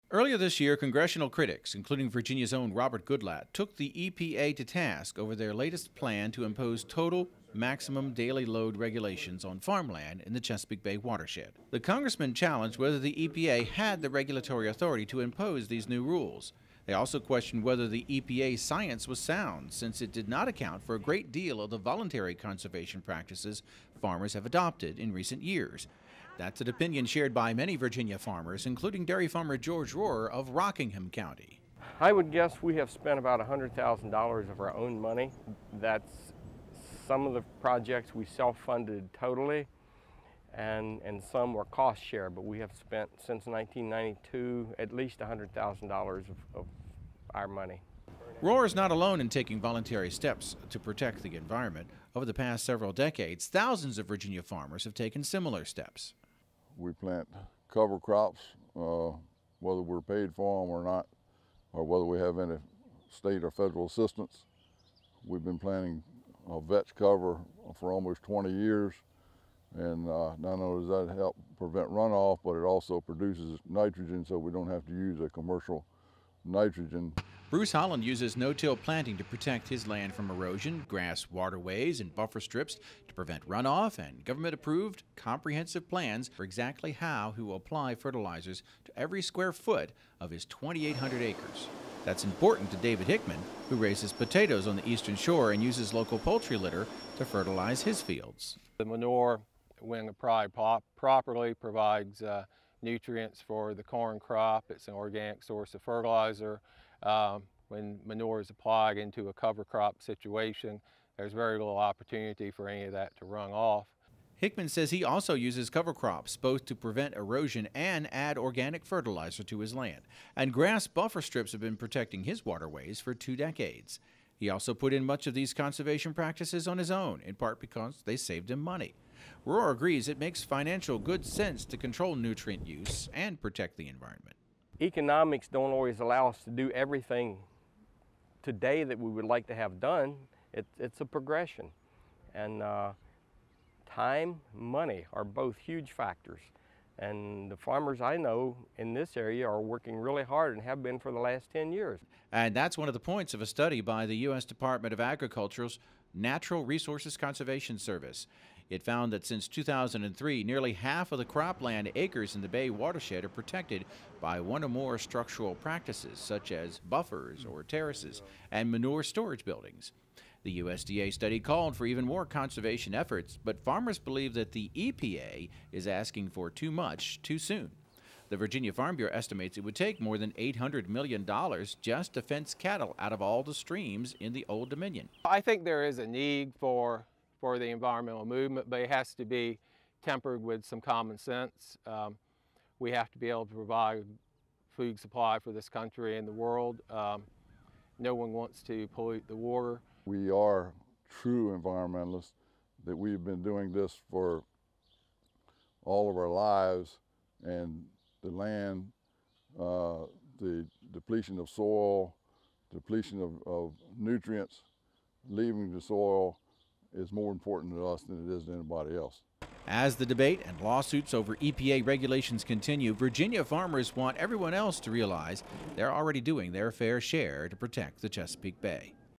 Earlier this year, congressional critics, including Virginia's own Robert Goodlatte, took the EPA to task over their latest plan to impose total maximum daily load regulations on farmland in the Chesapeake Bay watershed. The congressman challenged whether the EPA had the regulatory authority to impose these new rules. They also questioned whether the EPA science was sound, since it did not account for a great deal of the voluntary conservation practices farmers have adopted in recent years. That's an opinion shared by many Virginia farmers, including dairy farmer George Rohrer of Rockingham County. I would guess we have spent about $100,000 of our own money. That's some of the projects we self-funded totally, and some were cost share, but we have spent since 1992 at least $100,000 of our money. Rohrer is not alone in taking voluntary steps to protect the environment. Over the past several decades, thousands of Virginia farmers have taken similar steps. We plant cover crops, whether we're paid for them or not, or whether we have any state or federal assistance. We've been planting vetch cover for almost 20 years, and not only does that help prevent runoff, but it also produces nitrogen, so we don't have to use a commercial nitrogen. Bruce Holland uses no-till planting to protect his land from erosion, grass waterways, and buffer strips to prevent runoff, and government-approved comprehensive plans for exactly how he will apply fertilizers to every square foot of his 2,800 acres. That's important to David Hickman, who raises potatoes on the eastern shore and uses local poultry litter to fertilize his fields. The manure, when applied properly, provides nutrients for the corn crop. It's an organic source of fertilizer. When manure is applied into a cover crop situation, there's very little opportunity for any of that to run off. Hickman says he also uses cover crops both to prevent erosion and add organic fertilizer to his land. And grass buffer strips have been protecting his waterways for 2 decades. He also put in much of these conservation practices on his own, in part because they saved him money. Rohrer agrees it makes financial good sense to control nutrient use and protect the environment. Economics don't always allow us to do everything today that we would like to have done. It's a progression. And time, money are both huge factors. And the farmers I know in this area are working really hard and have been for the last 10 years. And that's one of the points of a study by the U.S. Department of Agriculture's Natural Resources Conservation Service. It found that since 2003, nearly half of the cropland acres in the Bay watershed are protected by one or more structural practices, such as buffers or terraces and manure storage buildings. The USDA study called for even more conservation efforts, but farmers believe that the EPA is asking for too much too soon. The Virginia Farm Bureau estimates it would take more than $800 million just to fence cattle out of all the streams in the Old Dominion. I think there is a need for the environmental movement, but it has to be tempered with some common sense. We have to be able to provide food supply for this country and the world. No one wants to pollute the water. We are true environmentalists, that we've been doing this for all of our lives, and the land, the depletion of soil, depletion of nutrients, leaving the soil is more important to us than it is to anybody else. As the debate and lawsuits over EPA regulations continue, Virginia farmers want everyone else to realize they're already doing their fair share to protect the Chesapeake Bay.